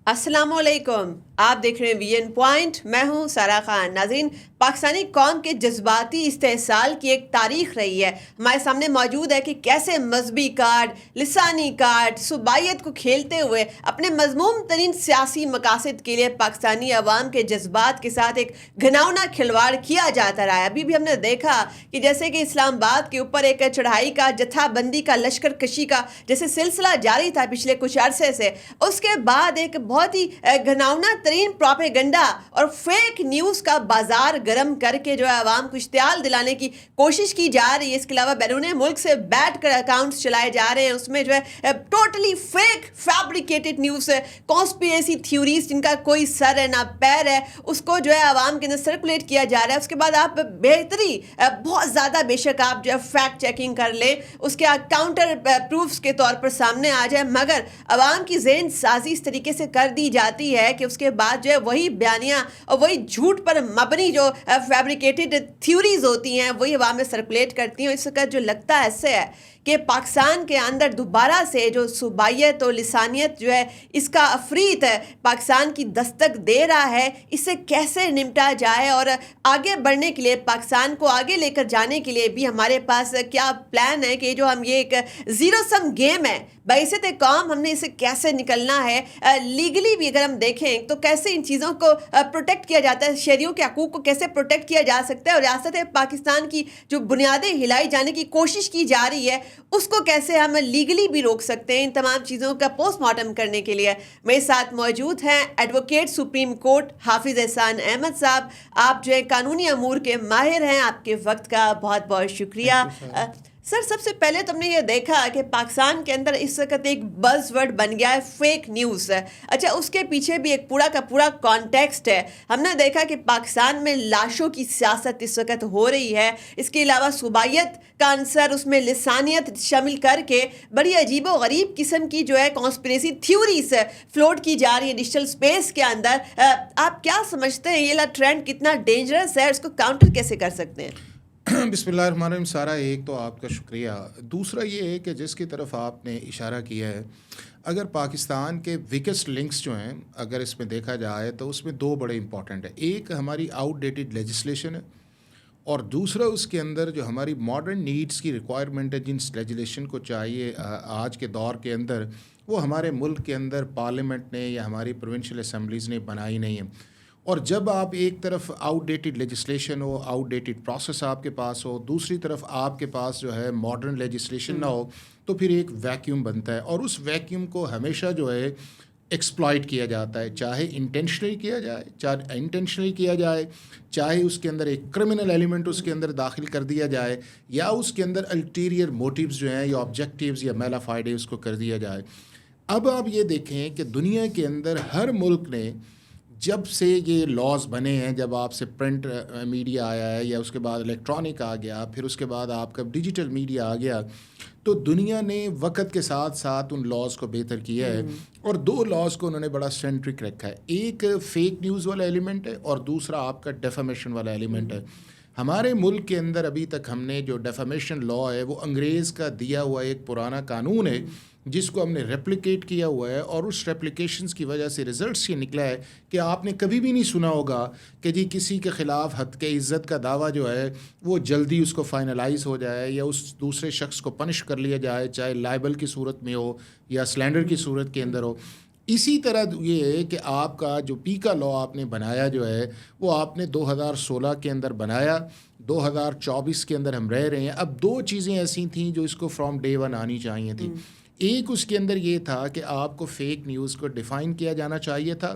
السلام علیکم، آپ دیکھ رہے ہیں وی این پوائنٹ، میں ہوں سارا خان۔ ناظرین، پاکستانی قوم کے جذباتی استحصال کی ایک تاریخ رہی ہے۔ ہمارے سامنے موجود ہے کہ کیسے مذہبی کارڈ، لسانی کارڈ، صوبائیت کو کھیلتے ہوئے اپنے مذموم ترین سیاسی مقاصد کے لیے پاکستانی عوام کے جذبات کے ساتھ ایک گھناؤنا کھلواڑ کیا جاتا رہا ہے۔ ابھی بھی ہم نے دیکھا کہ جیسے کہ اسلام آباد کے اوپر ایک چڑھائی کا، جتھا بندی کا، لشکر کشی کا جیسے سلسلہ جاری تھا پچھلے کچھ عرصے سے، اس کے بعد ایک بہت ہی گھناؤنا ترین پروپیگنڈا اور فیک نیوز کا بازار گرم کر کے جو ہے عوام کو اشتعال دلانے کی کوشش کی جا رہی ہے۔ اس کے علاوہ بیرون ملک سے بیٹھ کر اکاؤنٹس چلائے جا رہے ہیں، اس میں جو ہے ٹوٹلی فیک فیبریکیٹڈ نیوز ہے، کانسپیریسی تھیوریز جن کا کوئی سر ہے نہ پیر ہے، اس کو جو ہے عوام کے اندر سرکولیٹ کیا جا رہا ہے۔ اس کے بعد آپ بہتری بہت زیادہ بے شک آپ جو ہے فیکٹ چیکنگ کر لیں، اس کے کاؤنٹر پروفز کے طور پر سامنے آ جائے، مگر عوام کی ذہن سازی اس طریقے سے کر دی جاتی ہے کہ اس کے بعد جو ہے وہی بیانیاں اور وہی جھوٹ پر مبنی جو فیبریکیٹڈ تھیوریز ہوتی ہیں وہی عوام میں سرکولیٹ کرتی ہیں۔ اس وقت جو لگتا ایسے ہے کہ پاکستان کے اندر دوبارہ سے جو صوبائیت اور لسانیت جو ہے اس کا افریت ہے پاکستان کی دستک دے رہا ہے، اسے کیسے نمٹا جائے اور آگے بڑھنے کے لیے، پاکستان کو آگے لے کر جانے کے لیے بھی ہمارے پاس کیا پلان ہے کہ جو ہم یہ ایک زیرو سم گیم ہے بعثت قوم، ہم نے اسے کیسے نکلنا ہے۔ لیگلی بھی اگر ہم دیکھیں تو کیسے ان چیزوں کو پروٹیکٹ کیا جاتا ہے، شہریوں کے حقوق کو کیسے پروٹیکٹ کیا جا سکتا ہے، اور ریاست پاکستان کی جو بنیادیں ہلائی جانے کی کوشش کی جا رہی ہے اس کو کیسے ہم لیگلی بھی روک سکتے ہیں۔ ان تمام چیزوں کا پوسٹ مارٹم کرنے کے لیے میرے ساتھ موجود ہیں ایڈوکیٹ سپریم کورٹ حافظ احسان احمد صاحب۔ آپ جو ہے قانونی امور کے ماہر ہیں، آپ کے وقت کا بہت بہت شکریہ۔ سر، سب سے پہلے تم نے یہ دیکھا کہ پاکستان کے اندر اس وقت ایک بز ورڈ بن گیا ہے فیک نیوز۔ اچھا، اس کے پیچھے بھی ایک پورا کا پورا کانٹیکسٹ ہے۔ ہم نے دیکھا کہ پاکستان میں لاشوں کی سیاست اس وقت ہو رہی ہے، اس کے علاوہ صوبائیت کا عنصر، اس میں لسانیت شامل کر کے بڑی عجیب و غریب قسم کی جو ہے کانسپریسی تھیوریز فلوٹ کی جا رہی ہے ڈیجیٹل اسپیس کے اندر۔ آپ کیا سمجھتے ہیں یہ ٹرینڈ کتنا ڈینجرس ہے، اس کو کاؤنٹر کیسے کر سکتے ہیں؟ بسم اللہ الرحمن الرحیم۔ سارا، ایک تو آپ کا شکریہ، دوسرا یہ ہے کہ جس کی طرف آپ نے اشارہ کیا ہے، اگر پاکستان کے ویکسٹ لنکس جو ہیں اگر اس میں دیکھا جائے تو اس میں دو بڑے امپورٹنٹ ہیں۔ ایک ہماری آؤٹ ڈیٹڈ لیجسلیشن ہے، اور دوسرا اس کے اندر جو ہماری ماڈرن نیڈس کی ریکوائرمنٹ ہے، جن لیجسلیشن کو چاہیے آج کے دور کے اندر، وہ ہمارے ملک کے اندر پارلیمنٹ نے یا ہماری پروونشل اسمبلیز نے بنائی نہیں ہے۔ اور جب آپ ایک طرف آؤٹ ڈیٹڈ لیجسلیشن ہو، آؤٹ ڈیٹڈ پروسیس آپ کے پاس ہو، دوسری طرف آپ کے پاس جو ہے ماڈرن لیجسلیشن نہ ہو، تو پھر ایک ویکیوم بنتا ہے، اور اس ویکیوم کو ہمیشہ جو ہے ایکسپلائٹ کیا جاتا ہے، چاہے انٹینشنلی کیا جائے، چاہے انٹینشنلی کیا جائے، چاہے اس کے اندر ایک کرمنل ایلیمنٹ اس کے اندر داخل کر دیا جائے، یا اس کے اندر الٹیریئر موٹیوز جو ہیں یا آبجیکٹیوز یا میلافائڈے اس کو کر دیا جائے۔ اب آپ یہ دیکھیں کہ دنیا کے اندر ہر ملک نے جب سے یہ لاز بنے ہیں، جب آپ سے پرنٹ میڈیا آیا ہے یا اس کے بعد الیکٹرانک آ گیا، پھر اس کے بعد آپ کا ڈیجیٹل میڈیا آ گیا، تو دنیا نے وقت کے ساتھ ساتھ ان لاز کو بہتر کیا ہے، اور دو لاز کو انہوں نے بڑا سینٹرک رکھا ہے۔ ایک فیک نیوز والا ایلیمنٹ ہے، اور دوسرا آپ کا ڈیفامیشن والا ایلیمنٹ ہے۔ ہمارے ملک کے اندر ابھی تک ہم نے جو ڈیفامیشن لا ہے وہ انگریز کا دیا ہوا ایک پرانا قانون ہے، جس کو ہم نے ریپلیکیٹ کیا ہوا ہے، اور اس ریپلیکیشنز کی وجہ سے ریزلٹس یہ نکلا ہے کہ آپ نے کبھی بھی نہیں سنا ہوگا کہ جی کسی کے خلاف حد کے عزت کا دعویٰ جو ہے وہ جلدی اس کو فائنلائز ہو جائے، یا اس دوسرے شخص کو پنش کر لیا جائے، چاہے لائبل کی صورت میں ہو یا سلینڈر کی صورت کے اندر ہو۔ اسی طرح یہ ہے کہ آپ کا جو پیکا لا آپ نے بنایا جو ہے وہ آپ نے 2016 کے اندر بنایا، 2024 کے اندر ہم رہ رہے ہیں۔ اب دو چیزیں ایسی تھیں جو اس کو فرام ڈے ون آنی چاہیے تھیں۔ ایک اس کے اندر یہ تھا کہ آپ کو فیک نیوز کو ڈیفائن کیا جانا چاہیے تھا،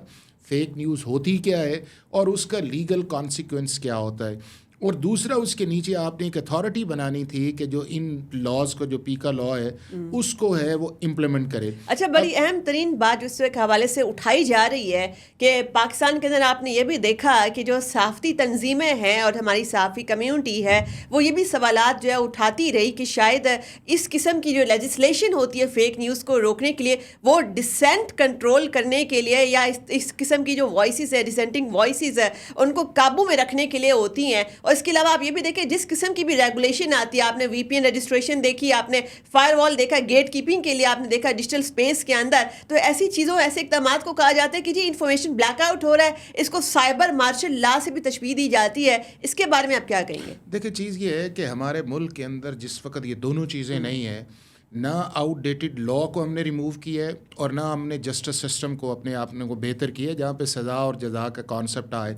فیک نیوز ہوتی کیا ہے اور اس کا لیگل کانسیکوینس کیا ہوتا ہے، اور دوسرا اس کے نیچے آپ نے ایک اتھارٹی بنانی تھی کہ جو ان لاز کو، جو پیکا لا ہے اس کو ہے وہ امپلیمنٹ کرے۔ اچھا، بڑی اہم ترین بات جو اس کے حوالے سے اٹھائی جا رہی ہے کہ پاکستان کے اندر آپ نے یہ بھی دیکھا کہ جو صحافتی تنظیمیں ہیں اور ہماری صحافی کمیونٹی ہے وہ یہ بھی سوالات جو ہے اٹھاتی رہی کہ شاید اس قسم کی جو لیجسلیشن ہوتی ہے فیک نیوز کو روکنے کے لیے، وہ ڈسینٹ کنٹرول کرنے کے لیے، یا اس قسم کی جو وائسز ہے، ڈسینٹنگ وائسز ہے، ان کو قابو میں رکھنے کے لیے ہوتی ہیں، اور اس کے علاوہ آپ یہ بھی دیکھیں جس قسم کی بھی ریگولیشن آتی ہے, آپ نے وی پی این رجسٹریشن دیکھی, آپ نے فائر وال دیکھا, گیٹ کیپنگ کے لیے آپ نے دیکھا ڈیجیٹل اسپیس کے اندر, تو ایسی چیزوں ایسے اقدامات کو کہا جاتا ہے کہ جی انفارمیشن بلیک آؤٹ ہو رہا ہے, اس کو سائبر مارشل لا سے بھی تشبیہ دی جاتی ہے. اس کے بارے میں آپ کیا کہیں گے؟ دیکھیں چیز یہ ہے کہ ہمارے ملک کے اندر جس وقت یہ دونوں چیزیں نہیں ہیں, نہ آؤٹ ڈیٹڈ لا کو ہم نے ریموو کیا ہے اور نہ ہم نے جسٹس سسٹم کو اپنے آپ کو بہتر کیا ہے جہاں پہ سزا اور جزا کا کانسیپٹ آئے,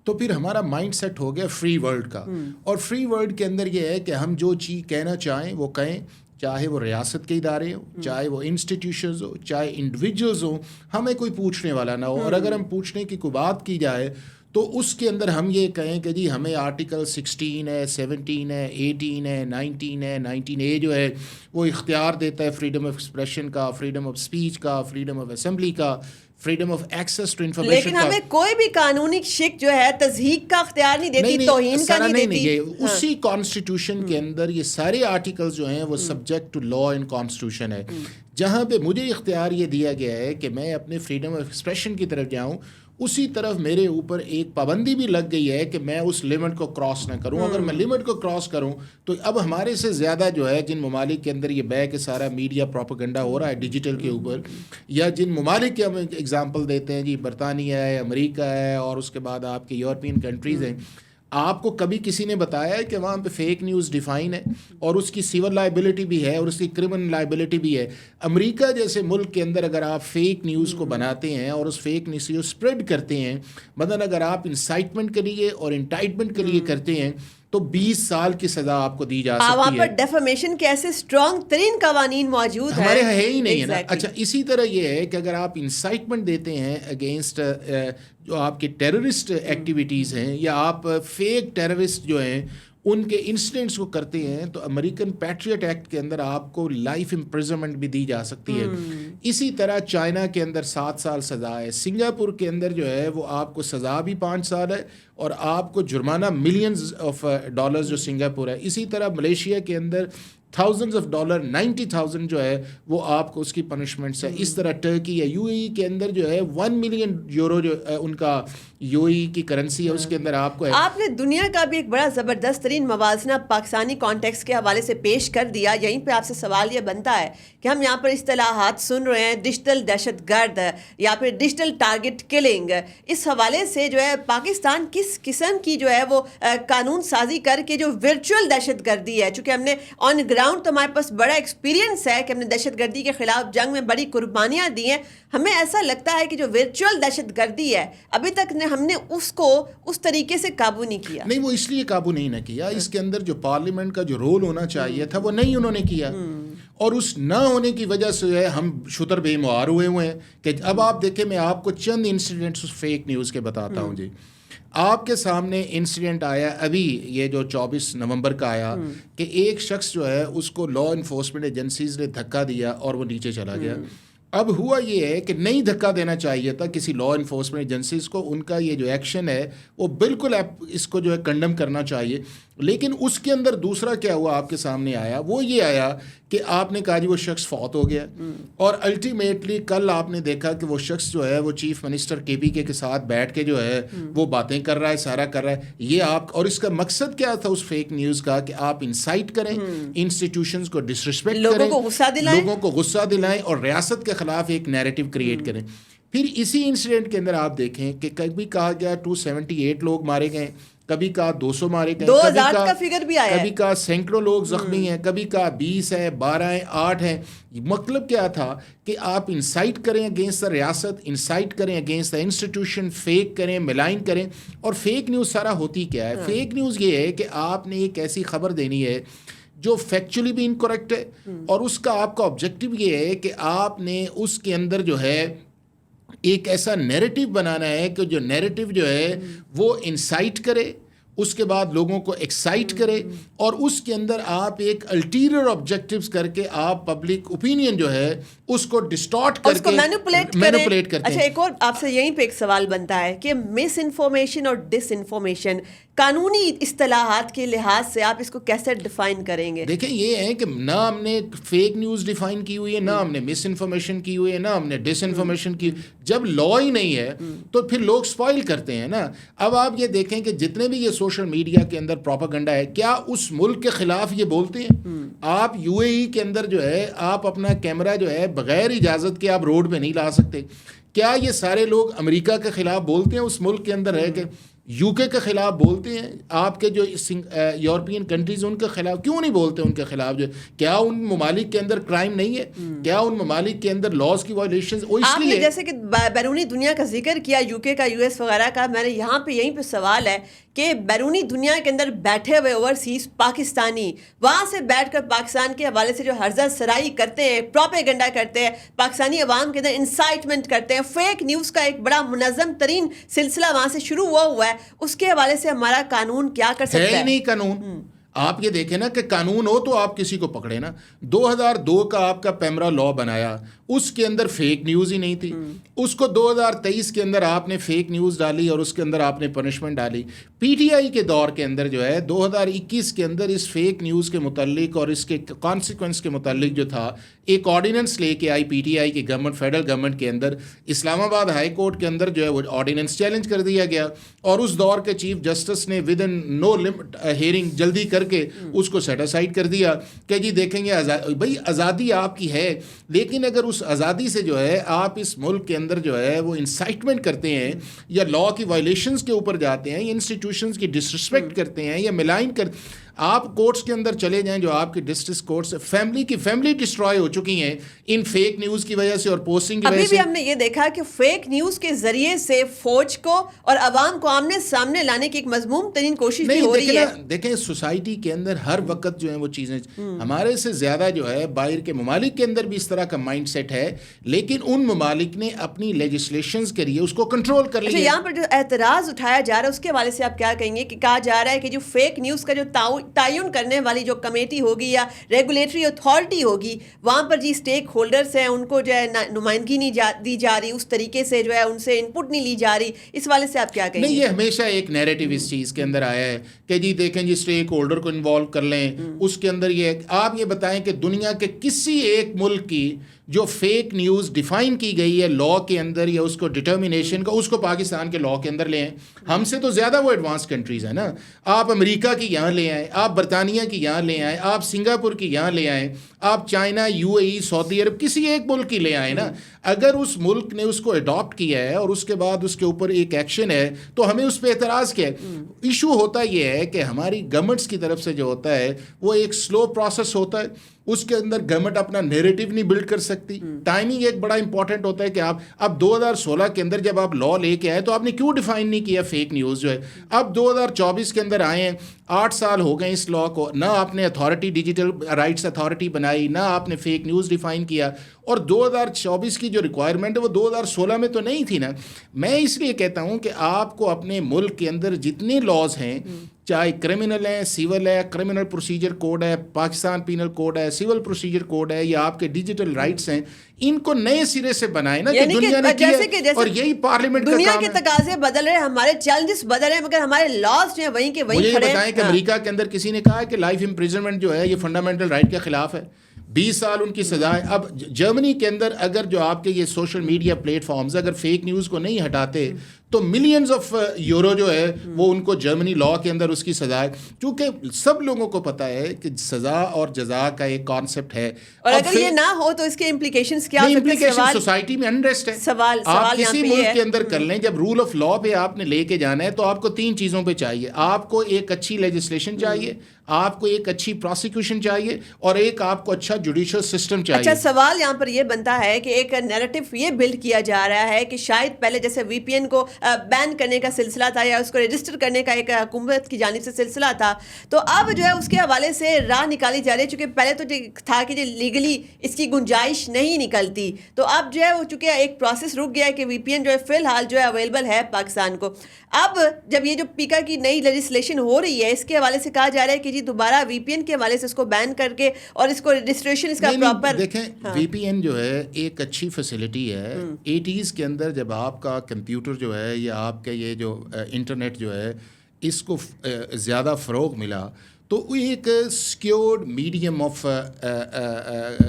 تو پھر ہمارا مائنڈ سیٹ ہو گیا فری ورلڈ کا. اور فری ورلڈ کے اندر یہ ہے کہ ہم جو چیز کہنا چاہیں وہ کہیں, چاہے وہ ریاست کے ادارے ہوں, چاہے وہ انسٹیٹیوشنز ہوں, چاہے انڈیویجولز ہوں, ہمیں کوئی پوچھنے والا نہ ہو. اور اگر ہم پوچھنے کی کوئی بات کی جائے تو اس کے اندر ہم یہ کہیں کہ جی ہمیں آرٹیکل 16 ہے, 17 ہے, 18 ہے, 19 ہے, 19A جو ہے وہ اختیار دیتا ہے فریڈم آف ایکسپریشن کا, فریڈم آف اسپیچ کا, فریڈم آف اسمبلی کا, freedom of access to information لیکن کا. ہمیں کوئی بھی قانونی شک جو ہے تضحیق کا اختیار نہیں دیتی, توہین کا نہیں دیتی. یہ اسی کانسٹیٹیوشن کے اندر یہ سارے آرٹیکلز جو ہیں وہ subject to law in constitution ہے, جہاں پہ مجھے اختیار یہ دیا گیا ہے کہ میں اپنے فریڈم آف ایکسپریشن کی طرف جاؤں, اسی طرف میرے اوپر ایک پابندی بھی لگ گئی ہے کہ میں اس لمٹ کو کراس نہ کروں. اگر میں لمٹ کو کراس کروں تو اب ہمارے سے زیادہ جو ہے جن ممالک کے اندر یہ بہ کے سارا میڈیا پروپیگنڈا ہو رہا ہے ڈیجیٹل کے اوپر, یا جن ممالک کے ہم اگزامپل دیتے ہیں جی برطانیہ ہے, امریکہ ہے, اور اس کے بعد آپ کے یورپین کنٹریز ہیں, آپ کو کبھی کسی نے بتایا ہے کہ وہاں پہ فیک نیوز ڈیفائن ہے اور اس کی سیول لائبلٹی بھی ہے اور اس کی کرمنل لائبلٹی بھی ہے؟ امریکہ جیسے ملک کے اندر اگر آپ فیک نیوز کو بناتے ہیں اور اس فیک نیوز کو اسپریڈ کرتے ہیں, مثلاً اگر آپ انسائٹمنٹ کے لیے اور انٹائٹمنٹ کے لیے کرتے ہیں تو 20 سال کی سزا آپ کو دی جا سکتی ہے. وہاں پر ڈیفیمیشن کے ایسے اسٹرانگ ترین قوانین موجود ہیں, ہمارے ہے ہی نہیں ہے نا. اچھا اسی طرح یہ ہے کہ اگر آپ انسائٹمنٹ دیتے ہیں اگینسٹ جو آپ کے ٹیررسٹ ایکٹیویٹیز ہیں, یا آپ فیک ٹیررسٹ جو ہیں ان کے انسیڈنٹس کو کرتے ہیں, تو امریکن پیٹریٹ ایکٹ کے اندر آپ کو لائف امپریزنمنٹ بھی دی جا سکتی ہے. اسی طرح چائنا کے اندر 7 سال سزا ہے, سنگاپور کے اندر جو ہے وہ آپ کو سزا بھی 5 سال ہے اور آپ کو جرمانہ ملینز آف ڈالرز جو سنگاپور ہے. اسی طرح ملیشیا کے اندر تھاؤزنڈز آف ڈالر 90,000 جو ہے وہ آپ کو اس کی پنشمنٹس ہے. اس طرح ٹرکی یا یو اے ای کے اندر جو ہے 1 ملین یورو جو ان کا یو اے ای کی کرنسی ہے, اس کے اندر آپ کو ہے. آپ نے دنیا کا بھی ایک بڑا زبردست ترین موازنہ پاکستانی کانٹیکس کے حوالے سے پیش کر دیا. یہیں پہ آپ سے سوال یہ بنتا ہے کہ ہم یہاں پر اصطلاحات سن رہے ہیں, ڈیجیٹل دہشت گرد یا پھر ڈیجیٹل ٹارگٹ کلنگ, اس حوالے سے جو ہے پاکستان کس قسم کی جو ہے وہ قانون سازی کر کے جو ورچوئل دہشت گردی ہے, چونکہ ہم نے آن گراؤنڈ تو ہمارے پاس بڑا ایکسپیرینس ہے کہ ہم نے دہشت گردی کے خلاف جنگ میں بڑی قربانیاں دی ہیں, ہمیں ایسا لگتا ہے کہ جو ورچوئل دہشت گردی ہے ابھی تک ہم نے اس کو اس طریقے سے قابو نہیں کیا. نہیں, وہ اس لیے قابو نہیں نہ کیا, اس کے اندر جو پارلیمنٹ کا جو رول ہونا چاہیے تھا وہ نہیں انہوں نے کیا, اور اس نہ ہونے کی وجہ سے ہم شتر بے مہار ہوئے ہیں. کہ اب آپ دیکھیں, میں آپ کو چند انسیڈنٹس فیک نیوز کے بتاتا ہوں. جی آپ کے سامنے انسیڈنٹ آیا ابھی یہ جو 24 نومبر کا آیا کہ ایک شخص جو ہے اس کو لا انفورسمنٹ ایجنسیز نے دھکا دیا اور وہ نیچے چلا گیا. اب ہوا یہ ہے کہ نہیں دھکا دینا چاہیے تھا کسی لا انفورسمنٹ ایجنسیز کو, ان کا یہ جو ایکشن ہے وہ بالکل اس کو جو ہے کنڈم کرنا چاہیے. لیکن اس کے اندر دوسرا کیا ہوا آپ کے سامنے آیا, وہ یہ آیا کہ آپ نے کہا جی وہ شخص فوت ہو گیا, اور الٹیمیٹلی کل آپ نے دیکھا کہ وہ شخص جو ہے وہ چیف منسٹر KPK کے ساتھ بیٹھ کے جو ہے وہ باتیں کر رہا ہے, سارا کر رہا ہے. یہ آپ, اور اس کا مقصد کیا تھا اس فیک نیوز کا کہ آپ انسائٹ کریں, انسٹیٹیوشنز کو ڈسرسپیکٹ کریں, لوگوں کو غصہ دلائیں اور ریاست کے خلاف ایک نیریٹو کریٹ کریں. پھر اسی انسیڈنٹ کے اندر آپ دیکھیں کہ کبھی کہا گیا 278 لوگ مارے گئے, کبھی کہا 200 مارے گئے, 2000 کا فگر بھی آیا, کبھی کہا سینکڑوں لوگ زخمی ہیں, کبھی کہا 20 ہیں, 12 ہیں, 8 ہیں. مطلب کیا تھا کہ آپ انسائٹ کریں اگینسٹ دا ریاست, انسائٹ کریں اگینسٹ دا انسٹیٹیوشن, فیک کریں, ملائن کریں. اور فیک نیوز سارا ہوتی کیا ہے؟ فیک نیوز یہ ہے کہ آپ نے ایک ایسی خبر دینی ہے جو فیکچولی بھی انکریکٹ ہے, اور اس کا آپ کا آبجیکٹو یہ ہے کہ آپ نے اس کے اندر جو ہے ایک ایسا نیریٹو بنانا ہے کہ جو نیریٹو جو ہے وہ انسائٹ کرے, اس کے بعد لوگوں کو ایکسائٹ کرے, اور اس کے اندر آپ ایک الٹیریئر آبجیکٹیوز کر کے آپ پبلک اوپینین جو ہے اس کو ڈسٹارٹ کر کے مینیپولیٹ کرتے ہیں. اچھا, ایک اور آپ سے یہیں پہ ایک سوال بنتا ہے کہ مس انفارمیشن اور ڈس انفارمیشن قانونی اصطلاحات کے لحاظ سے آپ اس کو کیسے ڈیفائن کریں گے؟ دیکھیں یہ ہے کہ نہ ہم نے فیک نیوز ڈیفائن کی ہوئی ہے، نہ ہم نے مس انفارمیشن کی ہوئی ہے، نہ ہم نے ڈس انفارمیشن کی. جب لا ہی نہیں ہے تو پھر لوگ اسپائل کرتے ہیں نا. اب آپ یہ دیکھیں کہ جتنے بھی یہ سوشل میڈیا کے اندر پروپیگنڈا ہے، کیا اس ملک کے خلاف یہ بولتے ہیں؟ آپ یو اے ای کے اندر جو ہے آپ اپنا کیمرہ جو ہے بغیر اجازت کے آپ روڈ پہ نہیں لا سکتے. کیا یہ سارے لوگ امریکہ کے خلاف بولتے ہیں اس ملک کے اندر رہ کے؟ یو کے خلاف بولتے ہیں؟ آپ کے جو یورپین کنٹریز ان کے خلاف کیوں نہیں بولتے؟ ان کے خلاف جو کیا ان ممالک کے اندر کرائم نہیں ہے؟ کیا ان ممالک کے اندر لاز کی وائلیشنز؟ آپ نے جیسے کہ بیرونی دنیا کا ذکر کیا، یو کے کا، یو ایس وغیرہ کا، میں نے یہاں پہ یہیں پہ سوال ہے کہ بیرونی دنیا کے اندر بیٹھے ہوئے اوورسیز پاکستانی وہاں سے بیٹھ کر پاکستان کے حوالے سے جو حرزہ سرائی کرتے ہیں، پروپیگنڈا کرتے ہیں، پاکستانی عوام کے اندر انسائٹمنٹ کرتے ہیں، فیک نیوز کا ایک بڑا منظم ترین سلسلہ وہاں سے شروع ہوا ہے، اس کے حوالے سے ہمارا قانون کیا کر سکتا ہے؟ ہی نہیں قانون. آپ یہ دیکھیں نا کہ قانون ہو تو آپ کسی کو پکڑے نا. 2002 کا آپ کا پیمرا لا بنایا، اس کے اندر فیک نیوز ہی نہیں تھی. اس کو 2023 کے اندر آپ نے فیک نیوز ڈالی اور اس کے اندر آپ نے پنشمنٹ ڈالی. پی ٹی آئی کے دور کے اندر جو ہے 2021 کے اندر اس فیک نیوز کے متعلق اور اس کے کانسیکوینس کے متعلق جو تھا ایک آرڈیننس لے کے آئی پی ٹی آئی کی گورنمنٹ، فیڈرل گورنمنٹ کے اندر. اسلام آباد ہائی کورٹ کے اندر جو ہے وہ آرڈیننس چیلنج کر دیا گیا اور اس دور کے چیف جسٹس نے with in no limit hearing جلدی کر کے اس کو سیٹ اسائڈ کر دیا کہ جی دیکھیں گے بھائی آزادی آپ کی ہے، لیکن اگر اس آزادی سے جو ہے آپ اس ملک کے اندر جو ہے وہ انسائٹمنٹ کرتے ہیں یا لا کی وائلیشنز کے اوپر جاتے ہیں یا انسٹیٹیوشنز کی ڈسرسپیکٹ کرتے ہیں یا ملائن کرتے، آپ کورٹس کے اندر چلے جائیں جو آپ کے ڈسٹرکٹ کورٹس، فیملی ڈسٹرائے ہو چکی ہیں ان فیک نیوز کی وجہ سے اور پوسٹنگ کی وجہ سے. ابھی بھی ہم نے یہ دیکھا کہ فیک نیوز کے ذریعے سے فوج کو اور عوام کو آمنے سامنے لانے کی ایک مضمون ترین کوشش بھی ہو رہی ہے. دیکھیں سوسائٹی کے اندر ہر وقت جو ہے وہ چیزیں ہمارے سے زیادہ جو ہے باہر کے ممالک کے اندر بھی اس طرح کا مائنڈ سیٹ ہے، لیکن ان ممالک نے اپنی لیجسلیشنز کے لیے اس کو کنٹرول کر لیا. یہاں پر جو اعتراض اٹھایا جا رہا ہے اس کے حوالے سے آپ کیا کہیں گے کہ کہا جا رہا ہے کہ جو فیک نیوز کا جو تعین کرنے والی جو کمیٹی ہوگی یا ریگولیٹری اتھارٹی ہوگی وہاں پر جی اسٹیک ہولڈرز ہیں ان کو جو ہے نمائندگی نہیں دی جا رہی، اس طریقے سے جو ہے ان سے ان پٹ نہیں لی جا رہی، اس والے سے آپ کیا کہیں گے؟ نہیں، یہ ہمیشہ ایک نیریٹو اس چیز کے اندر آیا ہے کہ جی دیکھیں جی اسٹیک ہولڈر کو انوالو کر لیں. اس کے اندر یہ آپ یہ بتائیں کہ دنیا کے کسی ایک ملک کی جو فیک نیوز ڈیفائن کی گئی ہے لا کے اندر یا اس کو ڈٹرمینیشن کا، اس کو پاکستان کے لا کے اندر لے آئیں. ہم سے تو زیادہ وہ ایڈوانس کنٹریز ہیں نا. آپ امریکہ کی یہاں لے آئیں، آپ برطانیہ کی یہاں لے آئیں، آپ سنگاپور کی یہاں لے آئیں، آپ چائنا، یو اے ای، سعودی عرب، کسی ایک ملک کی لے آئیں نا. اگر اس ملک نے اس کو اڈاپٹ کیا ہے اور اس کے بعد اس کے اوپر ایک ایکشن ہے تو ہمیں اس پہ اعتراض کیا ہے. ایشو ہوتا یہ ہے کہ ہماری گورنمنٹس کی طرف سے جو ہوتا ہے وہ ایک سلو پروسیس ہوتا ہے، اس کے اندر گورنمنٹ اپنا نیریٹو نہیں بلڈ کر سکتی. ٹائمنگ ایک بڑا امپورٹنٹ ہوتا ہے کہ آپ اب 2016 کے اندر جب آپ لا لے کے آئے تو آپ نے کیوں ڈیفائن نہیں کیا فیک نیوز جو ہے. اب 2024 کے اندر آئے ہیں، 8 سال ہو گئے اس لا کو، نہ آپ نے اتھارٹی ڈیجیٹل رائٹس اتھارٹی بنائی، نہ آپ نے فیک نیوز ڈیفائن کیا. اور 2024 کی جو ریکوائرمنٹ ہے وہ 2016 میں تو نہیں تھی نا. میں اس لیے کہتا ہوں کہ آپ کو اپنے ملک کے اندر جتنے لاز ہیں، چاہے کرمنل ہے، سیول ہے، کرمنل پروسیجر کوڈ ہے، پاکستان پینل کوڈ ہے، سیول پروسیجر کوڈ ہے، یا آپ کے ڈیجیٹل رائٹس ہیں، ان کو نئے سرے سے بنائیں نا. یعنی دنیا نے جیسے اور یہی پارلیمنٹ کا دنیا کام کے ہے. تقاضے بدل رہے ہیں، ہمارے چیلنجز بدل رہے ہیں، مگر ہمارے لاز جو ہیں وہیں کے وہیں کھڑے ہیں. مجھے بتائیں کہ امریکہ کے اندر کسی نے کہا ہے کہ لائف امپریزنمنٹ جو ہے یہ فنڈامنٹل رائٹ کے خلاف ہے، 20 سال ان کی سزا ہے. اب جرمنی کے اندر اگر جو آپ کے یہ سوشل میڈیا پلیٹ فارمز اگر فیک نیوز کو نہیں ہٹاتے تو ملینز آف یورو جو ہے وہ ان کو جرمنی لا کے اندر اس کی سزا ہے. کیونکہ سب لوگوں کو پتہ ہے کہ سزا اور جزا کا ایک کانسیپٹ ہے، اور اگر یہ نہ ہو تو اس کے امپلیکیشنز کیا ہو سکتے ہیں. امپلیکیشن سوسائٹی میں انریسٹ ہے. آپ کسی ملک کے اندر کر لیں، جب رول آف لا پہ آپ نے لے کے جانا ہے تو آپ کو 3 چیزوں پہ چاہیے. آپ کو ایک اچھی لیجسلیشن چاہیے، آپ کو ایک اچھی پروسیکیوشن چاہیے، اور ایک آپ کو اچھا جوڈیشل سسٹم چاہیے. اچھا، سوال یہاں پر یہ بنتا ہے کہ ایک نیریٹو یہ بلڈ کیا جا رہا ہے کہ شاید پہلے جیسے وی پی این کو بین کرنے کا سلسلہ تھا یا اس کو رجسٹر کرنے کا ایک حکومت کی جانب سے سلسلہ تھا، تو اب جو ہے اس کے حوالے سے راہ نکالی جا رہی ہے. چونکہ پہلے تو تھا کہ لیگلی اس کی گنجائش نہیں نکلتی، تو اب جو ہے وہ چونکہ ایک پروسیس رک گیا ہے کہ وی پی این جو ہے فی الحال جو ہے اویلیبل ہے پاکستان کو. اب جب یہ جو پیکا کی نئی لیجسلیشن ہو رہی ہے اس کے حوالے سے کہا جا رہا ہے کہ جی دوبارہ وی پی این کے حوالے سے اس کو بین کر کے اور اس کو رجسٹریشن اس کا پراپر. دیکھیں وی پی این جو ہے ایک اچھی فیسلٹی ہے. 80s کے اندر جب آپ کا کمپیوٹر جو ہے یا آپ کا یہ جو انٹرنیٹ جو ہے اس کو زیادہ فروغ ملا تو وہ ایک سیکیورڈ میڈیم آف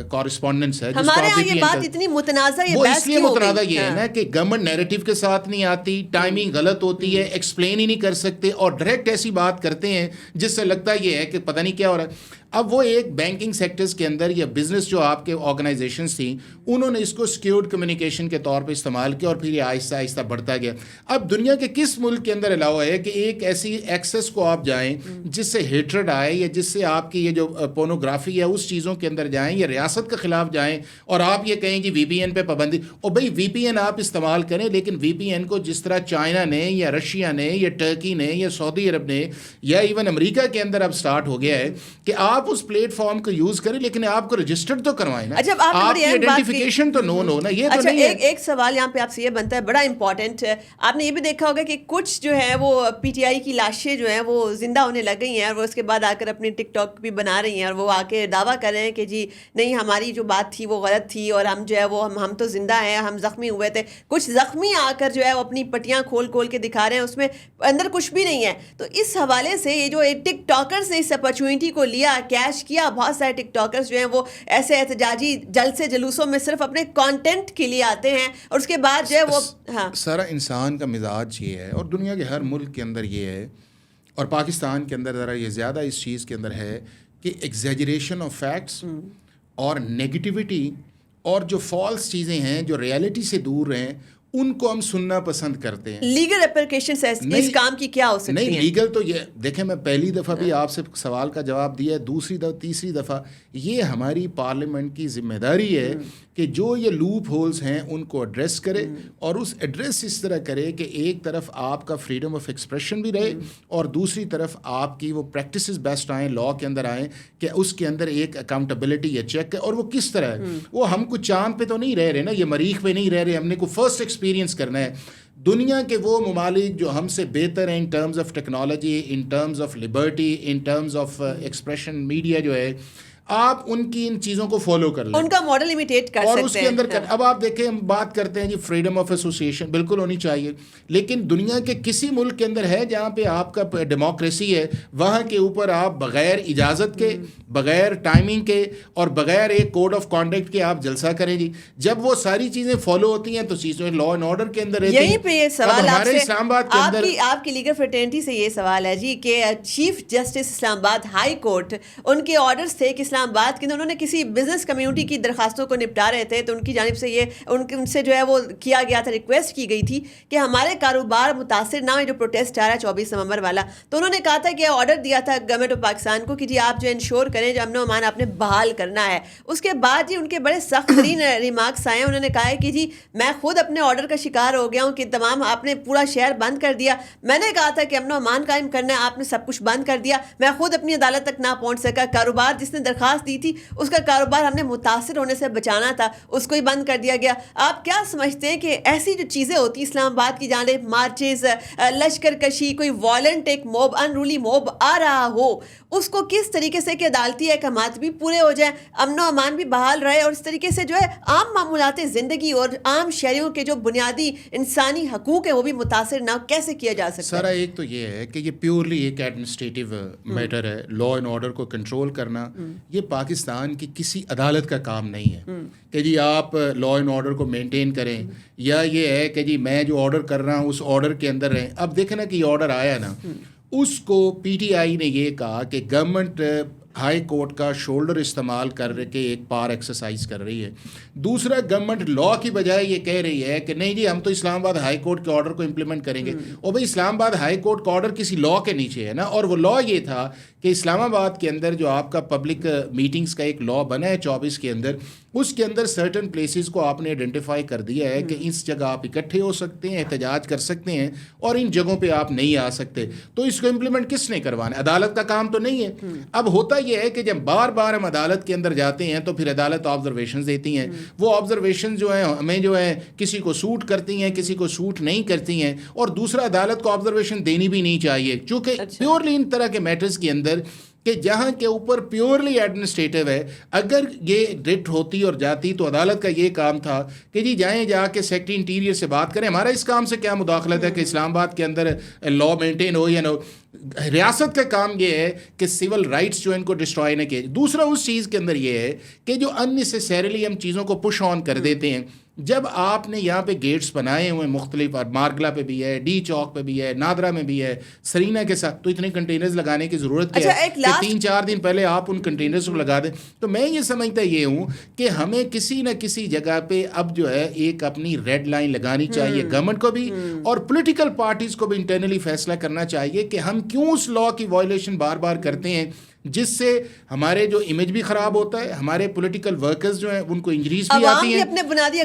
کورسپونڈنس ہے. ہمارے یہاں یہ بات اتنی متنازع وہ اس لیے متنازع یہ ہے نا کہ گورنمنٹ نیریٹو کے ساتھ نہیں آتی, ٹائمنگ غلط ہوتی ہے, ایکسپلین ہی نہیں کر سکتے, اور ڈائریکٹ ایسی بات کرتے ہیں جس سے لگتا یہ ہے کہ پتہ نہیں کیا ہو رہا ہے. اب وہ ایک بینکنگ سیکٹرز کے اندر یا بزنس جو آپ کے آرگنائزیشنز تھیں انہوں نے اس کو سیکیورڈ کمیونیکیشن کے طور پہ استعمال کیا, اور پھر یہ آہستہ آہستہ بڑھتا گیا. اب دنیا کے کس ملک کے اندر الاؤ ہے کہ ایک ایسی ایکسیس کو آپ جائیں جس سے ہیٹرڈ آئے, یا جس سے آپ کی یہ جو پورنوگرافی ہے اس چیزوں کے اندر جائیں, یا ریاست کے خلاف جائیں, اور آپ یہ کہیں کہ وی پی این پہ پابندی. اور بھائی وی پی این آپ استعمال کریں, لیکن وی پی این کو جس طرح چائنا نے یا رشیا نے یا ٹرکی نے یا سعودی عرب نے یا ایون امریکہ کے اندر اب سٹارٹ ہو گیا ہے کہ آپ اس پلیٹ فارم کو یوز کریں, لیکن آپ کو رجسٹرڈ تو کروائیں نا. اچھا, آپ کی آئیڈینٹیفیکیشن تو نون ہو نا. یہ تو نہیں ہے. ایک سوال یہاں پہ آپ سے یہ بنتا ہے بڑا امپورٹنٹ. آپ نے یہ بھی دیکھا ہوگا کہ کچھ جو ہے وہ پی ٹی آئی کی لاشیں جو ہیں وہ زندہ ہونے لگ گئی ہیں, اور وہ اس کے بعد آ کر اپنی ٹک ٹاک بھی بنا رہی ہیں, اور وہ آ کے دعویٰ کر رہے ہیں کہ جی نہیں ہماری جو بات تھی وہ غلط تھی, اور ہم جو ہے وہ ہم تو زندہ ہیں, ہم زخمی ہوئے تھے. کچھ زخمی آ کر جو ہے وہ اپنی پٹیاں کھول کے دکھا رہے ہیں, اس میں اندر کچھ بھی نہیں ہے. تو اس حوالے سے یہ جو ٹک ٹاکرز نے اس اپرچونیٹی کو لیا, کیش کیا, بہت سارے ٹک ٹاکرز جو ہیں وہ ایسے احتجاجی جلسے جلوسوں میں صرف اپنے کانٹینٹ کے لیے آتے ہیں, اور اس کے بعد جو ہے وہ سارا انسان کا مزاج یہ ہے, اور دنیا کے ہر ملک کے اندر یہ ہے, اور پاکستان کے اندر ذرا یہ زیادہ اس چیز کے اندر ہے کہ ایگزیجریشن آف فیکٹس اور نیگیٹیوٹی اور جو فالس چیزیں ہیں جو ریالٹی سے دور ہیں ان کو ہم سننا پسند کرتے ہیں. لیگل اپلیکیشنز اس کام کی کیا ہو سکتی ہیں؟ نہیں لیگل تو یہ دیکھیں, میں پہلی دفعہ بھی آپ سے سوال کا جواب دیا ہے, دوسری دفعہ تیسری دفعہ, یہ ہماری پارلیمنٹ کی ذمہ داری ہے کہ جو یہ لوپ ہولز ہیں ان کو ایڈریس کرے, اور اس ایڈریس اس طرح کرے کہ ایک طرف آپ کا فریڈم آف ایکسپریشن بھی رہے, اور دوسری طرف آپ کی وہ پریکٹسز بیسٹ آئیں, لا کے اندر آئیں, کہ اس کے اندر ایک اکاؤنٹیبلٹی یا چیک ہے. اور وہ کس طرح ہے, وہ ہم کو چاند پہ تو نہیں رہ رہے نا, یہ مریخ پہ نہیں رہ رہے, ہم نے کوئی فرسٹ ایکسپیرینس کرنا ہے. دنیا کے وہ ممالک جو ہم سے بہتر ہیں in terms of technology, in terms of Liberty, in terms of expression media جو ہے, آپ ان کی ان چیزوں کو فالو کر لیں, ان کا ماڈل امیٹیٹ کر سکتے ہیں, اور اس کے اندر اب آپ دیکھیں ہم بات کرتے ہیں جی فریڈم آف ایسوسیشن بالکل ہونی چاہیے, لیکن دنیا کے کسی ملک کے اندر ہے جہاں پہ آپ کا ڈیموکریسی ہے, وہاں کے اوپر آپ بغیر اجازت کے, بغیر ٹائمنگ کے, اور بغیر ایک کوڈ آف کانڈکٹ کے آپ جلسہ کریں جی. جب وہ ساری چیزیں فالو ہوتی ہیں تو چیزیں لا اینڈ آرڈر کے اندر رہتی ہیں. یہیں پہ یہ سوال ہمارے اسلام آباد کے اندر آپ کی لیگل فرٹرنٹی سے یہ سوال ہے جی کہ چیف جسٹس اسلام آباد ہائی کورٹ, ان کے آرڈرز تھے کہ اسلام آباد کے اندر انہوں نے کسی بزنس کمیونٹی کی درخواستوں کو نپٹا رہے تھے, تو ان کی جانب سے یہ ان سے جو ہے وہ کیا گیا تھا, ریکویسٹ کی گئی تھی کہ ہمارے کاروبار متاثر نہ ہو, جو پروٹیسٹ آ رہا ہے 24 نومبر والا. تو انہوں نے کہا تھا کہ آرڈر دیا تھا گورنمنٹ آف پاکستان کو کہ جی آپ جو انشور کریں جو امن و امان آپ نے بحال کرنا ہے. اس کے بعد جی ان کے بڑے سخت ترین ریمارکس آئے, انہوں نے کہا ہے کہ جی میں خود اپنے آرڈر کا شکار ہو گیا ہوں کہ تمام آپ نے پورا شہر بند کر دیا, میں نے کہا تھا کہ امن و امان قائم کرنا ہے, آپ نے سب کچھ بند کر دیا, میں خود اپنی عدالت تک نہ پہنچ سکا, کاروبار جس نے درخواست دی تھی اس کا کاروبار ہم نے متاثر ہونے سے بچانا تھا, اس کو ہی بند کر دیا گیا. آپ کیا سمجھتے ہیں کہ ایسی جو چیزیں ہوتی اسلام آباد کی جانب مارچز, لشکر کشی, کوئی وائلنٹ ایک موب, انرولی موب آ رہا ہو, اس کو کس طریقے سے کہ عدالتی احکامات بھی پورے ہو جائیں, امن و امان بھی بحال رہے, اور اس طریقے سے جو ہے عام معمولات زندگی اور عام شہریوں کے جو بنیادی انسانی حقوق ہیں وہ بھی متاثر نہ, کیسے کیا جا سکتا ہے؟ سارا ایک تو یہ ہے کہ یہ پیورلی ایک ایڈمنسٹریٹو میٹر ہے, لا اینڈ آرڈر کو کنٹرول کرنا. یہ پاکستان کی کسی عدالت کا کام نہیں ہے کہ جی آپ لا اینڈ آرڈر کو مینٹین کریں, یا یہ ہے کہ جی میں جو آرڈر کر رہا ہوں اس آرڈر کے اندر رہیں. اب دیکھیں نا کہ یہ آرڈر آیا نا, اس کو پی ٹی آئی نے یہ کہا کہ گورنمنٹ ہائی کورٹ کا شولڈر استعمال کر کے ایک پار ایکسرسائز کر رہی ہے. دوسرا گورنمنٹ لا کی بجائے یہ کہہ رہی ہے کہ نہیں جی ہم تو اسلام آباد ہائی کورٹ کے آرڈر کو امپلیمنٹ کریں گے. اور بھائی اسلام آباد ہائی کورٹ کا آرڈر کسی لا کے نیچے ہے نا, اور وہ لا یہ تھا کہ اسلام آباد کے اندر جو آپ کا پبلک میٹنگز کا ایک لا بنا ہے 24 کے اندر, اس کے اندر سرٹن پلیسز کو آپ نے آئیڈینٹیفائی کر دیا ہے کہ اس جگہ آپ اکٹھے ہو سکتے ہیں, احتجاج کر سکتے ہیں, اور ان جگہوں پہ آپ نہیں آ سکتے. تو اس کو امپلیمنٹ کس نے کروانا؟ عدالت کا کام تو نہیں ہے. اب ہوتا یہ ہے کہ جب بار بار ہم عدالت کے اندر جاتے ہیں تو پھر عدالت آبزرویشنز دیتی ہیں, وہ آبزرویشن جو ہیں ہمیں جو ہے کسی کو سوٹ کرتی ہیں, کسی کو سوٹ نہیں کرتی ہیں, اور دوسرا عدالت کو آبزرویشن دینی بھی نہیں چاہیے, چونکہ پیورلی ان طرح کے میٹرز کے اندر کہ جہاں کے اوپر پیورلی ایڈمنسٹریٹو ہے. اگر یہ رٹ ہوتی اور جاتی تو عدالت کا یہ کام تھا کہ جی جائیں جا کے سیکرٹری انٹیریئر سے بات کریں, ہمارا اس کام سے کیا مداخلت ہے کہ اسلام آباد کے اندر لا مینٹین ہو یا نہ ہو. ریاست کا کام یہ ہے کہ سول رائٹس جو ان کو ڈسٹرائے نہ کیے. دوسرا اس چیز کے اندر یہ ہے کہ جو اننیسیسریلی ہم چیزوں کو پش آن کر دیتے ہیں. جب آپ نے یہاں پہ گیٹس بنائے ہوئے مختلف, اور مارگلا پہ بھی ہے, ڈی چوک پہ بھی ہے, نادرا میں بھی ہے, سرینا کے ساتھ, تو اتنے کنٹینرز لگانے کی ضرورت کیا ہے کہ 3-4 دن پہلے آپ ان کنٹینرز کو لگا دیں. تو میں یہ سمجھتا یہ ہوں کہ ہمیں کسی نہ کسی جگہ پہ اب جو ہے ایک اپنی ریڈ لائن لگانی چاہیے گورنمنٹ کو بھی, اور پولیٹیکل پارٹیز کو بھی انٹرنلی فیصلہ کرنا چاہیے کہ ہم کیوں اس لا کی وائلیشن بار بار کرتے ہیں, جس سے ہمارے جو امیج بھی خراب ہوتا ہے, ہمارے پولیٹیکل ورکرز جو ہیں ان کو انجریز بھی آتی ہیں,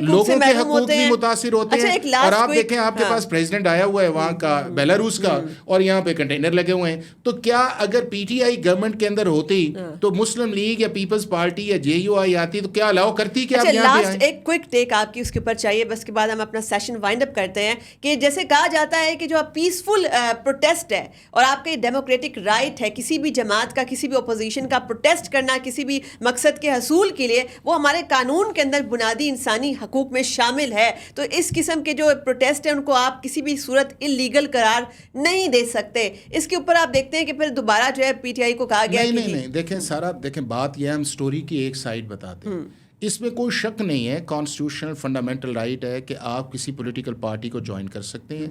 لوگوں کے حقوق بھی متاثر ہوتے ہیں. اور آپ دیکھیں آپ کے پاس پریزیڈنٹ آیا ہوا ہے وہاں کا, بیلاروس کا, اور یہاں پہ کنٹینر لگے ہوئے ہیں. تو کیا اگر پی ٹی آئی گورنمنٹ کے اندر ہوتی تو مسلم لیگ یا پیپلز پارٹی یا جے یو آئی آتی تو کیا الاؤ کرتی کہ آپ یہاں پہ آئیں؟ ایک کوئک ٹیک آپ کی اس کے اوپر چاہیے, بس کے بعد ہم اپنا سیشن وائنڈ اپ کرتے ہیں. کہ جیسے کہا جاتا ہے کہ جو پیسفل پروٹیسٹ ہے اور آپ کا ڈیموکریٹک رائٹ ہے کسی بھی جماعت کا, کسی بھی اپوزیشن کا پروٹیسٹ کرنا کسی بھی مقصد کے حصول کے لیے, وہ ہمارے قانون کے اندر بنیادی انسانی حقوق میں شامل ہے. تو اس قسم کے جو پروٹیسٹ ہیں ان کو آپ کسی بھی صورت انلیگل قرار نہیں دے سکتے. اس کے اوپر آپ دیکھتے ہیں کہ پھر دوبارہ جو ہے پی ٹی آئی کو کہا گیا نہیں دیکھیں سارا, دیکھیں بات یہ ہے, ہم سٹوری کی ایک سائڈ بتاتے ہیں, اس میں کوئی شک نہیں ہے, کانسٹیٹیوشنل فنڈامنٹل رائٹ ہے کہ آپ کسی پولیٹیکل پارٹی کو جوائن کر سکتے ہیں,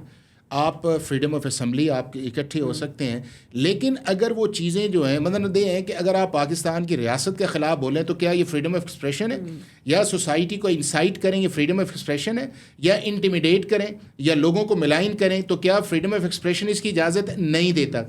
آپ فریڈم آف اسمبلی آپ اکٹھے ہو سکتے ہیں. لیکن اگر وہ چیزیں جو ہیں مطلب یہ ہیں کہ اگر آپ پاکستان کی ریاست کے خلاف بولیں تو کیا یہ فریڈم آف ایکسپریشن ہے؟ یا سوسائٹی کو انسائٹ کریں یہ فریڈم آف ایکسپریشن ہے؟ یا انٹیمیڈیٹ کریں یا لوگوں کو ملائن کریں تو کیا فریڈم آف ایکسپریشن اس کی اجازت نہیں دیتا؟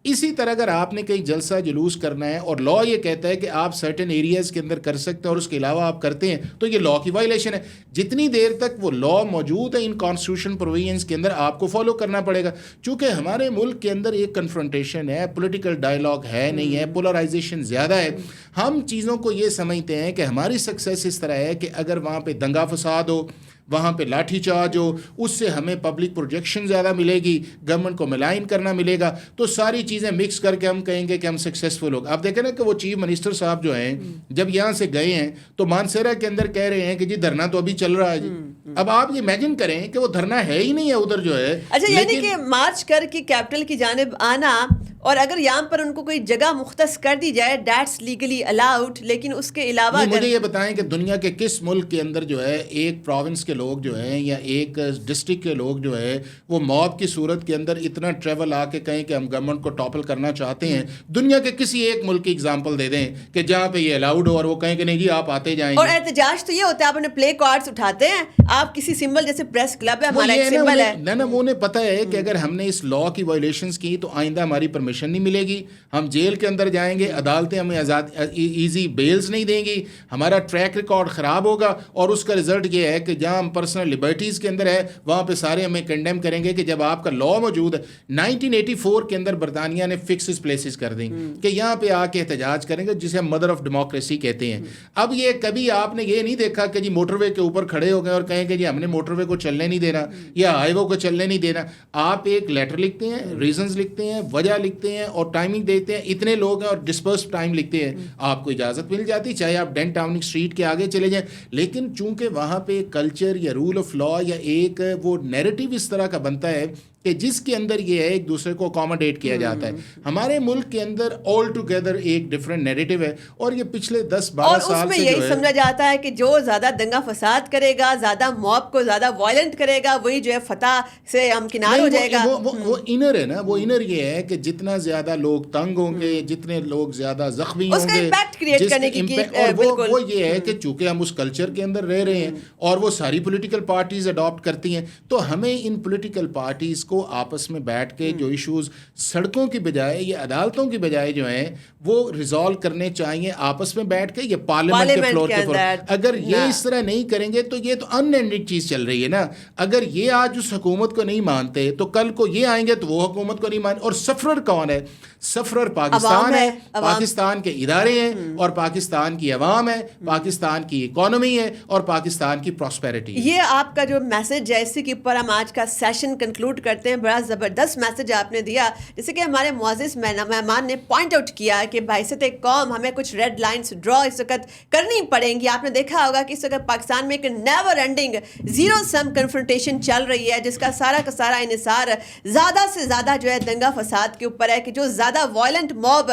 اسی طرح اگر آپ نے کہیں جلسہ جلوس کرنا ہے اور لا یہ کہتا ہے کہ آپ سرٹن ایریاز کے اندر کر سکتے ہیں اور اس کے علاوہ آپ کرتے ہیں تو یہ لا کی وائلیشن ہے. جتنی دیر تک وہ لا موجود ہے ان کانسٹیٹیوشن پروویژنس کے اندر آپ کو فالو کرنا پڑے گا. چونکہ ہمارے ملک کے اندر ایک کنفرنٹیشن ہے, پولیٹیکل ڈائلاگ ہے نہیں ہے, پولرائزیشن زیادہ ہے. ہم چیزوں کو یہ سمجھتے ہیں کہ ہماری سکسیس اس طرح ہے کہ اگر وہاں پہ دنگا فساد ہو, وہاں پہ لاٹھی چارج ہو, اس سے ہمیں پبلک پروجیکشن زیادہ ملے گی, گورنمنٹ کو ملائن کرنا ملے گا, تو ساری چیزیں مکس کر کے ہم کہیں گے کہ ہم سکسیسفل ہو گئے. آپ دیکھیں نا کہ وہ چیف منسٹر صاحب جو ہیں جب یہاں سے گئے ہیں تو مانسیرا کے اندر کہہ رہے ہیں کہ جی دھرنا تو ابھی چل رہا ہے جی. اب آپ یہ امیجن کریں کہ وہ دھرنا ہے ہی نہیں ہے ادھر جو ہے. اچھا یعنی کہ مارچ کر کے کیپٹل کی جانب آنا, اور اگر یہاں پر ان کو کوئی جگہ مختص کر دی جائے دیٹس لیگلی الاؤڈ, لیکن اس کے علاوہ مجھے یہ بتائیں کہ دنیا کے کس ملک کے اندر جو ہے ایک پروونس کے لوگ جو ہیں یا ایک ڈسٹرکٹ کے لوگ جو ہے وہ موب کی صورت کے اندر اتنا ٹریول آ کے کہیں کہ ہم گورنمنٹ کو ٹاپل کرنا چاہتے ہیں؟ دنیا کے کسی ایک ملک کی اگزامپل دے دیں کہ جہاں پہ یہ الاؤڈ ہو اور وہ کہیں کہ نہیں جی آپ آتے جائیں. اور احتجاج تو یہ ہوتا ہے آپ اپنے پلے کارڈز اٹھاتے ہیں, آپ کسی سمبل جیسے پریس کلب ہے ہمارا ایک سمبل ہے نا, وہ انہیں پتہ ہے کہ اگر ہم نے اس لا کی وائلیشنز کی تو آئندہ ہماری پرمیشن نہیں ملے گی, ہم جیل کے اندر جائیں گے, عدالتیں ہمیں ایزی بیلز نہیں دیں گی, ہمارا ٹریک ریکارڈ خراب ہوگا, اور اس کا رزلٹ یہ ہے کہ جہاں ہم پرسنل لبرٹیز کے اندر ہے وہاں پہ سارے ہمیں کنڈیم کریں گے کہ جب آپ کا لا موجود ہے. 1984 کے اندر برطانیہ نے فکسز پلیسز کر دیں کہ یہاں پہ آ کے احتجاج کریں گے, جسے ہم مدر آف ڈیموکریسی کہتے ہیں. اب یہ کبھی آپ نے یہ نہیں دیکھا کہ جی موٹر وے کے اوپر کھڑے ہو گئے اور کہیں کہ جی ہم نے موٹر وے کو چلنے نہیں دینا یا ہائی وے کو چلنے نہیں دینا. آپ ایک لیٹر لکھتے ہیں, ریزنز لکھتے ہیں, وجہ لکھتے ہیں اور ٹائمنگ دیتے ہیں, اتنے لوگ ہیں اور ڈسپرس ٹائم لکھتے ہیں, آپ کو اجازت مل جاتی, چاہے آپ ڈین ٹاؤننگ اسٹریٹ کے آگے چلے جائیں. لیکن چونکہ وہاں پہ کلچر یا رول آف لا یا ایک وہ نیریٹو اس طرح کا بنتا ہے کہ جس کے اندر یہ ہے ایک دوسرے کو اکوموڈیٹ کیا جاتا ہے. ہمارے ملک کے اندر آل ٹوگیدر ایک ڈفرینٹ نیریٹو ہے, اور یہ پچھلے 10-12 سال سے اور اس میں یہی سمجھا جاتا ہے کہ جو زیادہ دنگا فساد کرے گا, زیادہ موب کو زیادہ وائلنٹ کرے گا, وہی جو ہے فتح سے ہمکنار ہو جائے گا. وہ انر ہے نا, وہ انر یہ ہے کہ جتنا زیادہ لوگ تنگ ہوں گے, جتنے لوگ زیادہ زخمی ہوں گے, امپیکٹ کریٹ کرنے کی اور وہ یہ ہے کہ چونکہ ہم اس کلچر کے اندر رہ رہے ہیں اور وہ ساری پولیٹیکل پارٹیز اڈاپٹ کرتی ہیں, تو ہمیں ان پولیٹیکل پارٹیز کو آپس میں بیٹھ کے جو ایشوز سڑکوں کی بجائے یا عدالتوں کی بجائے جو ہیں وہ ریزالو کرنے چاہیے آپس میں بیٹھ کے یا پارلیمنٹ کے فلور کے فلور. اگر یہ اس طرح نہیں کریں گے تو یہ تو ان اینڈنگ چیز چل رہی ہے نا. اگر یہ آج اس حکومت کو نہیں مانتے تو کل کو یہ آئیں گے تو وہ حکومت کو نہیں مانتے. اور سفرر کون ہے؟ سفرر پاکستان ہے, پاکستان کے ادارے ہیں اور پاکستان کی عوام ہے, پاکستان کی اکانومی ہے اور پاکستان کی پراسپیرٹی. یہ آپ کا جو میسج ہے اسی کے اوپر ہم آج کا سیشن کنکلوڈ کرتے کرتے ہیں. بڑا زبردست میسج آپ نے دیا, جیسے کہ ہمارے معزز مہمان نے پوائنٹ آؤٹ کیا کہ بحیثیت قوم ہمیں کچھ ریڈ لائنس ڈرا اس وقت کرنی پڑیں گی. آپ نے دیکھا ہوگا کہ اس وقت پاکستان میں ایک نیور اینڈنگ زیرو سم کنفرنٹیشن چل رہی ہے, جس کا سارا انحصار زیادہ سے زیادہ جو ہے دنگا فساد کے اوپر ہے, کہ جو زیادہ وائلنٹ موب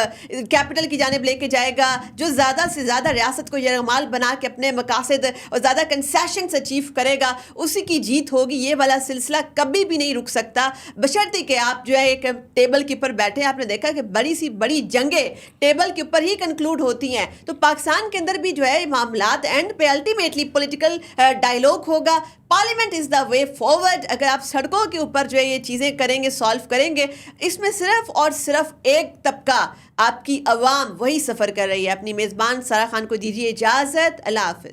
کیپٹل کی جانب لے کے جائے گا, جو زیادہ سے زیادہ ریاست کو یرغمال بنا کے اپنے مقاصد اور زیادہ کنسیشنز اچیو کرے گا, اسی کی جیت ہوگی. یہ والا سلسلہ کبھی بھی نہیں رک سکتا, بشرطے کہ آپ جو ہے ایک ٹیبل کے اوپر بیٹھے. آپ نے دیکھا کہ بڑی سی بڑی جنگیں ٹیبل کے اوپر ہی کنکلوڈ ہوتی ہیں. تو پاکستان کے اندر بھی جو ہے معاملات اینڈ پہ الٹیمیٹلی پولیٹیکل ڈائیلاگ ہوگا. پارلیمنٹ از دا وے فارورڈ. اگر آپ سڑکوں کے اوپر جو ہے یہ چیزیں کریں گے, سالو کریں گے, اس میں صرف اور صرف ایک طبقہ آپ کی عوام وہی سفر کر رہی ہے. اپنی میزبان سارا خان کو دیجیے اجازت. اللہ حافظ.